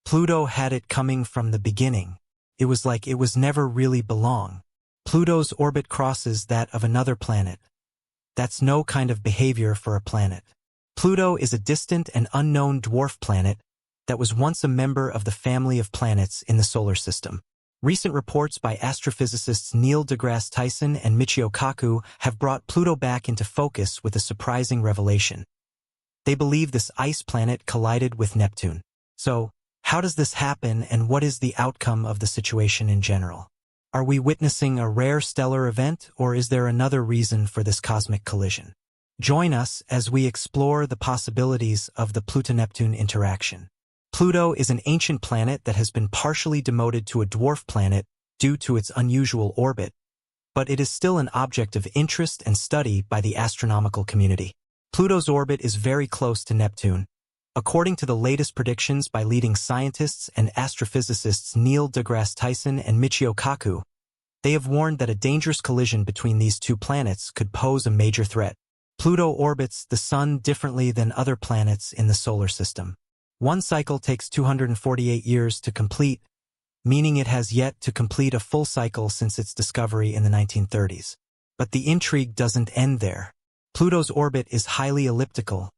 Pluto had it coming from the beginning. It was like it was never really belong. Pluto's orbit crosses that of another planet. That's no kind of behavior for a planet. Pluto is a distant and unknown dwarf planet that was once a member of the family of planets in the solar system. Recent reports by astrophysicists Neil deGrasse Tyson and Michio Kaku have brought Pluto back into focus with a surprising revelation. They believe this ice planet collided with Neptune. So, how does this happen, and what is the outcome of the situation in general? Are we witnessing a rare stellar event, or is there another reason for this cosmic collision? Join us as we explore the possibilities of the Pluto-Neptune interaction. Pluto is an ancient planet that has been partially demoted to a dwarf planet due to its unusual orbit, but it is still an object of interest and study by the astronomical community. Pluto's orbit is very close to Neptune. According to the latest predictions by leading scientists and astrophysicists Neil deGrasse Tyson and Michio Kaku, they have warned that a dangerous collision between these two planets could pose a major threat. Pluto orbits the Sun differently than other planets in the solar system. One cycle takes 248 years to complete, meaning it has yet to complete a full cycle since its discovery in the 1930s. But the intrigue doesn't end there. Pluto's orbit is highly elliptical,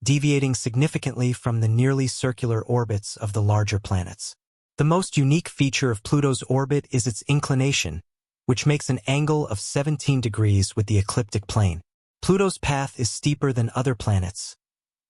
deviating significantly from the nearly circular orbits of the larger planets. The most unique feature of Pluto's orbit is its inclination, which makes an angle of 17 degrees with the ecliptic plane. Pluto's path is steeper than other planets,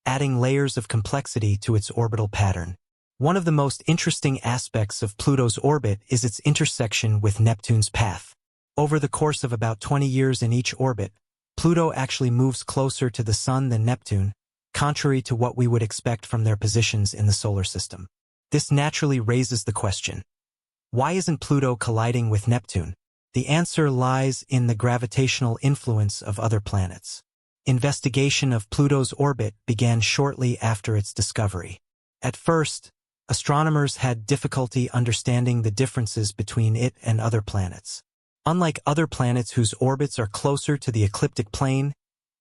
adding layers of complexity to its orbital pattern. One of the most interesting aspects of Pluto's orbit is its intersection with Neptune's path. Over the course of about 20 years in each orbit, Pluto actually moves closer to the Sun than Neptune, contrary to what we would expect from their positions in the solar system. This naturally raises the question, why isn't Pluto colliding with Neptune? The answer lies in the gravitational influence of other planets. Investigation of Pluto's orbit began shortly after its discovery. At first, astronomers had difficulty understanding the differences between it and other planets. Unlike other planets whose orbits are closer to the ecliptic plane,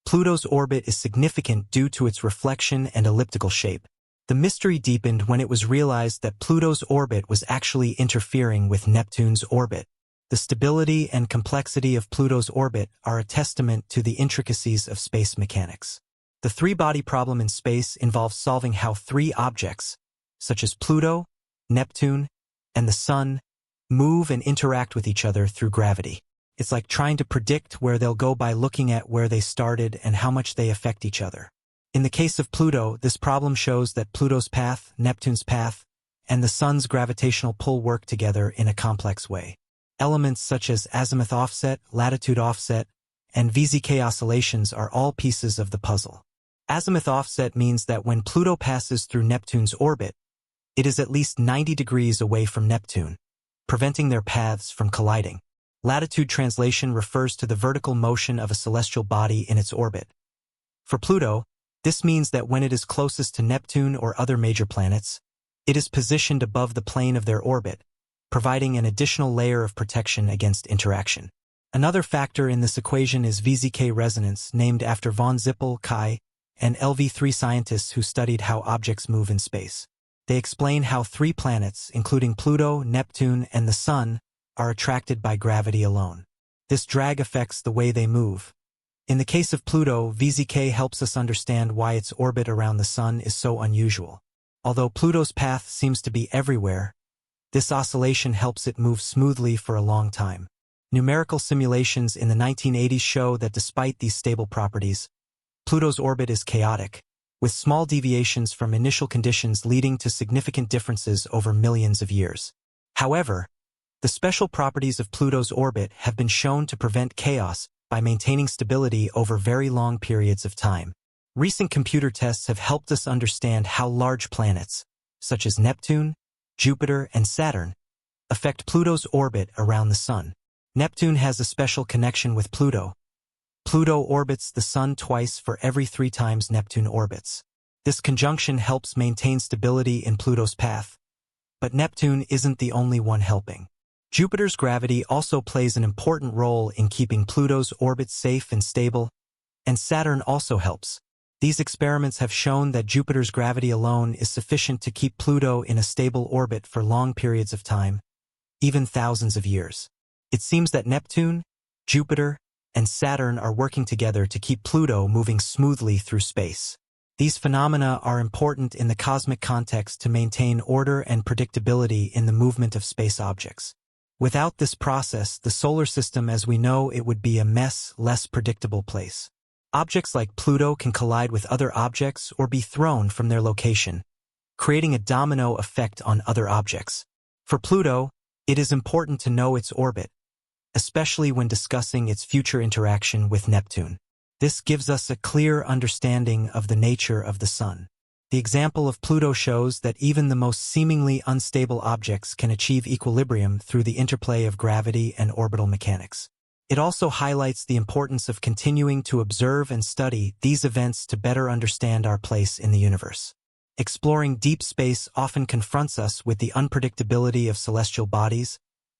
Pluto's orbit is significant due to its reflection and elliptical shape. The mystery deepened when it was realized that Pluto's orbit was actually interfering with Neptune's orbit. The stability and complexity of Pluto's orbit are a testament to the intricacies of space mechanics. The three-body problem in space involves solving how three objects, such as Pluto, Neptune, and the Sun, move and interact with each other through gravity. It's like trying to predict where they'll go by looking at where they started and how much they affect each other. In the case of Pluto, this problem shows that Pluto's path, Neptune's path, and the Sun's gravitational pull work together in a complex way. Elements such as azimuth offset, latitude offset, and VZK oscillations are all pieces of the puzzle. Azimuth offset means that when Pluto passes through Neptune's orbit, it is at least 90 degrees away from Neptune, preventing their paths from colliding. Latitude translation refers to the vertical motion of a celestial body in its orbit. For Pluto, this means that when it is closest to Neptune or other major planets, it is positioned above the plane of their orbit, providing an additional layer of protection against interaction. Another factor in this equation is VZK resonance, named after von Zippel, Kai, and LV3 scientists who studied how objects move in space. They explain how three planets, including Pluto, Neptune, and the Sun, are attracted by gravity alone. This drag affects the way they move. In the case of Pluto, VZK helps us understand why its orbit around the Sun is so unusual. Although Pluto's path seems to be everywhere, this oscillation helps it move smoothly for a long time. Numerical simulations in the 1980s show that despite these stable properties, Pluto's orbit is chaotic, with small deviations from initial conditions leading to significant differences over millions of years. However, the special properties of Pluto's orbit have been shown to prevent chaos by maintaining stability over very long periods of time. Recent computer tests have helped us understand how large planets, such as Neptune, Jupiter, and Saturn, affect Pluto's orbit around the Sun. Neptune has a special connection with Pluto. Pluto orbits the Sun twice for every 3 times Neptune orbits. This conjunction helps maintain stability in Pluto's path, but Neptune isn't the only one helping. Jupiter's gravity also plays an important role in keeping Pluto's orbit safe and stable, and Saturn also helps. These experiments have shown that Jupiter's gravity alone is sufficient to keep Pluto in a stable orbit for long periods of time, even thousands of years. It seems that Neptune, Jupiter, and Saturn are working together to keep Pluto moving smoothly through space. These phenomena are important in the cosmic context to maintain order and predictability in the movement of space objects. Without this process, the solar system as we know it would be a less predictable place. Objects like Pluto can collide with other objects or be thrown from their location, creating a domino effect on other objects. For Pluto, it is important to know its orbit, especially when discussing its future interaction with Neptune. This gives us a clear understanding of the nature of the Sun. The example of Pluto shows that even the most seemingly unstable objects can achieve equilibrium through the interplay of gravity and orbital mechanics. It also highlights the importance of continuing to observe and study these events to better understand our place in the universe. Exploring deep space often confronts us with the unpredictability of celestial bodies,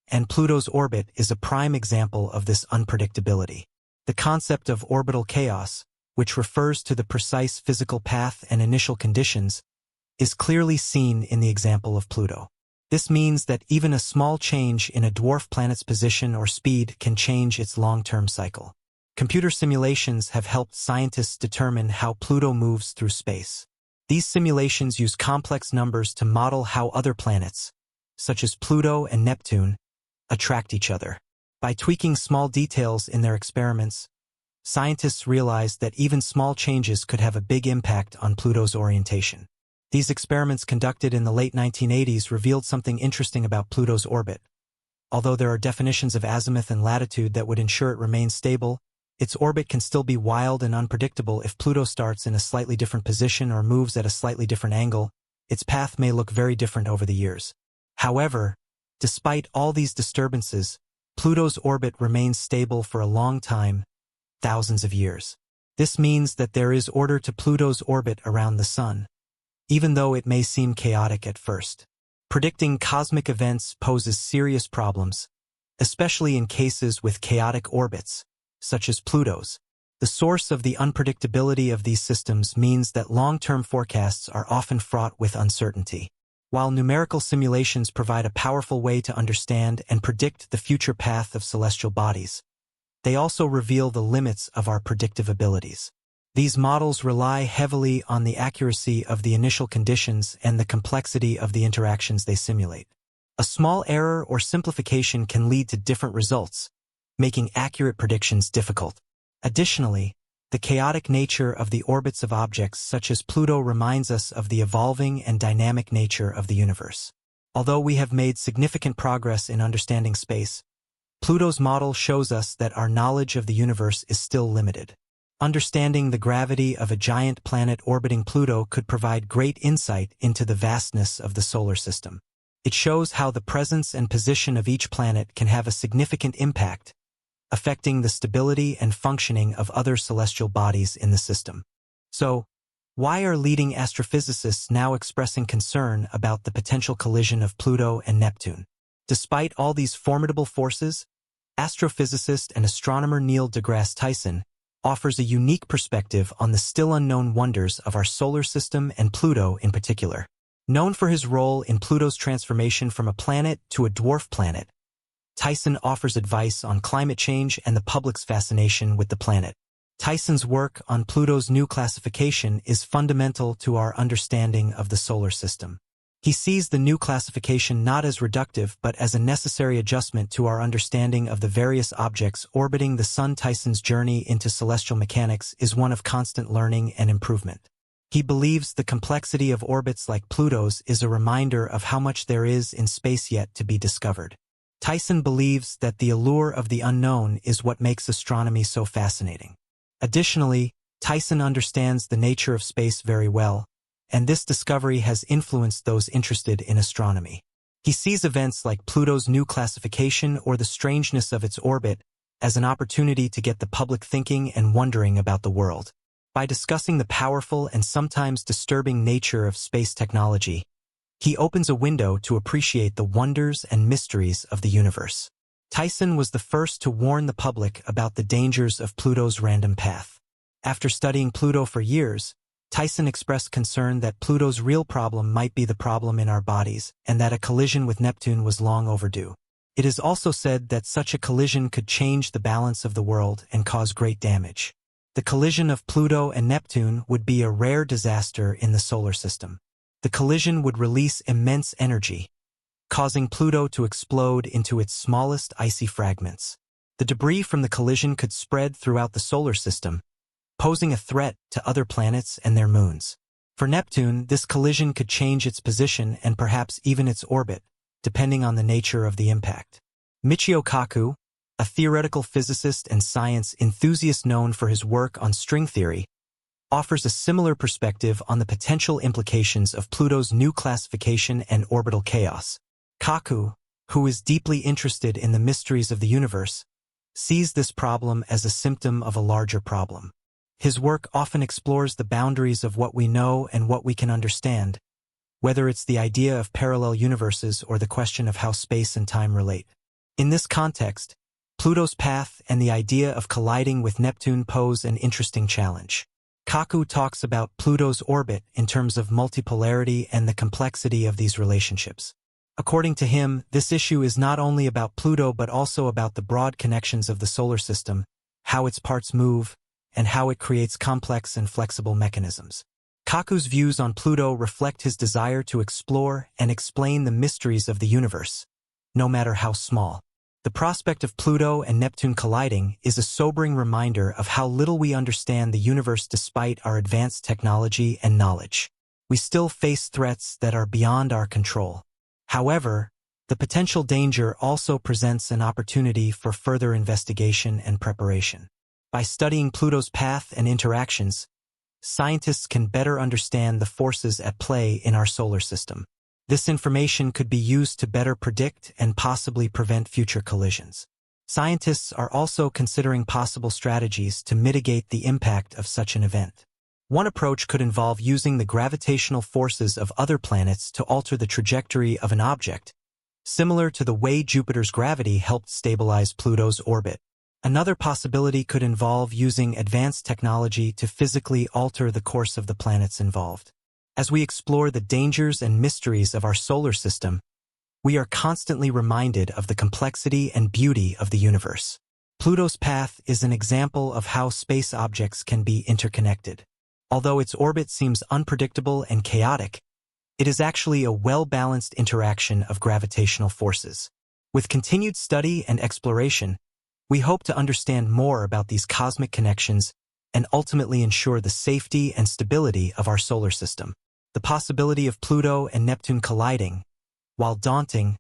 and Pluto's orbit is a prime example of this unpredictability. The concept of orbital chaos, which refers to the precise physical path and initial conditions, is clearly seen in the example of Pluto. This means that even a small change in a dwarf planet's position or speed can change its long-term cycle. Computer simulations have helped scientists determine how Pluto moves through space. These simulations use complex numbers to model how other planets, such as Pluto and Neptune, attract each other. By tweaking small details in their experiments, scientists realized that even small changes could have a big impact on Pluto's orientation. These experiments conducted in the late 1980s revealed something interesting about Pluto's orbit. Although there are definitions of azimuth and latitude that would ensure it remains stable, its orbit can still be wild and unpredictable. If Pluto starts in a slightly different position or moves at a slightly different angle, its path may look very different over the years. However, despite all these disturbances, Pluto's orbit remains stable for a long time, thousands of years. This means that there is order to Pluto's orbit around the Sun, even though it may seem chaotic at first. Predicting cosmic events poses serious problems, especially in cases with chaotic orbits, such as Pluto's. The source of the unpredictability of these systems means that long-term forecasts are often fraught with uncertainty. While numerical simulations provide a powerful way to understand and predict the future path of celestial bodies, they also reveal the limits of our predictive abilities. These models rely heavily on the accuracy of the initial conditions and the complexity of the interactions they simulate. A small error or simplification can lead to different results, making accurate predictions difficult. Additionally, the chaotic nature of the orbits of objects such as Pluto reminds us of the evolving and dynamic nature of the universe. Although we have made significant progress in understanding space, Pluto's model shows us that our knowledge of the universe is still limited. Understanding the gravity of a giant planet orbiting Pluto could provide great insight into the vastness of the solar system. It shows how the presence and position of each planet can have a significant impact, affecting the stability and functioning of other celestial bodies in the system. So, why are leading astrophysicists now expressing concern about the potential collision of Pluto and Neptune? Despite all these formidable forces, astrophysicist and astronomer Neil deGrasse Tyson offers a unique perspective on the still unknown wonders of our solar system and Pluto in particular. Known for his role in Pluto's transformation from a planet to a dwarf planet, Tyson offers advice on climate change and the public's fascination with the planet. Tyson's work on Pluto's new classification is fundamental to our understanding of the solar system. He sees the new classification not as reductive but as a necessary adjustment to our understanding of the various objects orbiting the Sun. Tyson's journey into celestial mechanics is one of constant learning and improvement. He believes the complexity of orbits like Pluto's is a reminder of how much there is in space yet to be discovered. Tyson believes that the allure of the unknown is what makes astronomy so fascinating. Additionally, Tyson understands the nature of space very well, and this discovery has influenced those interested in astronomy. He sees events like Pluto's new classification or the strangeness of its orbit as an opportunity to get the public thinking and wondering about the world. By discussing the powerful and sometimes disturbing nature of space technology, he opens a window to appreciate the wonders and mysteries of the universe. Tyson was the first to warn the public about the dangers of Pluto's random path. After studying Pluto for years, Tyson expressed concern that Pluto's real problem might be the problem in our bodies, and that a collision with Neptune was long overdue. It is also said that such a collision could change the balance of the world and cause great damage. The collision of Pluto and Neptune would be a rare disaster in the solar system. The collision would release immense energy, causing Pluto to explode into its smallest icy fragments. The debris from the collision could spread throughout the solar system, posing a threat to other planets and their moons. For Neptune, this collision could change its position and perhaps even its orbit, depending on the nature of the impact. Michio Kaku, a theoretical physicist and science enthusiast known for his work on string theory, offers a similar perspective on the potential implications of Pluto's new classification and orbital chaos. Kaku, who is deeply interested in the mysteries of the universe, sees this problem as a symptom of a larger problem. His work often explores the boundaries of what we know and what we can understand, whether it's the idea of parallel universes or the question of how space and time relate. In this context, Pluto's path and the idea of colliding with Neptune pose an interesting challenge. Kaku talks about Pluto's orbit in terms of multipolarity and the complexity of these relationships. According to him, this issue is not only about Pluto but also about the broad connections of the solar system, how its parts move, and how it creates complex and flexible mechanisms. Kaku's views on Pluto reflect his desire to explore and explain the mysteries of the universe, no matter how small. The prospect of Pluto and Neptune colliding is a sobering reminder of how little we understand the universe despite our advanced technology and knowledge. We still face threats that are beyond our control. However, the potential danger also presents an opportunity for further investigation and preparation. By studying Pluto's path and interactions, scientists can better understand the forces at play in our solar system. This information could be used to better predict and possibly prevent future collisions. Scientists are also considering possible strategies to mitigate the impact of such an event. One approach could involve using the gravitational forces of other planets to alter the trajectory of an object, similar to the way Jupiter's gravity helped stabilize Pluto's orbit. Another possibility could involve using advanced technology to physically alter the course of the planets involved. As we explore the dangers and mysteries of our solar system, we are constantly reminded of the complexity and beauty of the universe. Pluto's path is an example of how space objects can be interconnected. Although its orbit seems unpredictable and chaotic, it is actually a well-balanced interaction of gravitational forces. With continued study and exploration, we hope to understand more about these cosmic connections and ultimately ensure the safety and stability of our solar system. The possibility of Pluto and Neptune colliding, while daunting,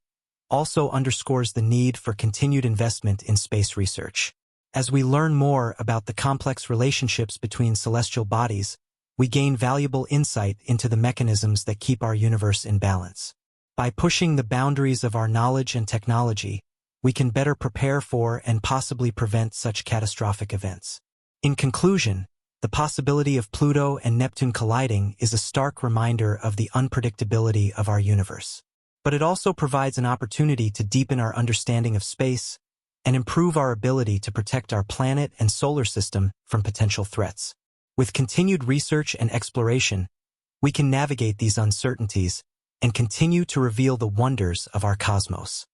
also underscores the need for continued investment in space research. As we learn more about the complex relationships between celestial bodies, we gain valuable insight into the mechanisms that keep our universe in balance. By pushing the boundaries of our knowledge and technology, we can better prepare for and possibly prevent such catastrophic events. In conclusion, the possibility of Pluto and Neptune colliding is a stark reminder of the unpredictability of our universe. But it also provides an opportunity to deepen our understanding of space and improve our ability to protect our planet and solar system from potential threats. With continued research and exploration, we can navigate these uncertainties and continue to reveal the wonders of our cosmos.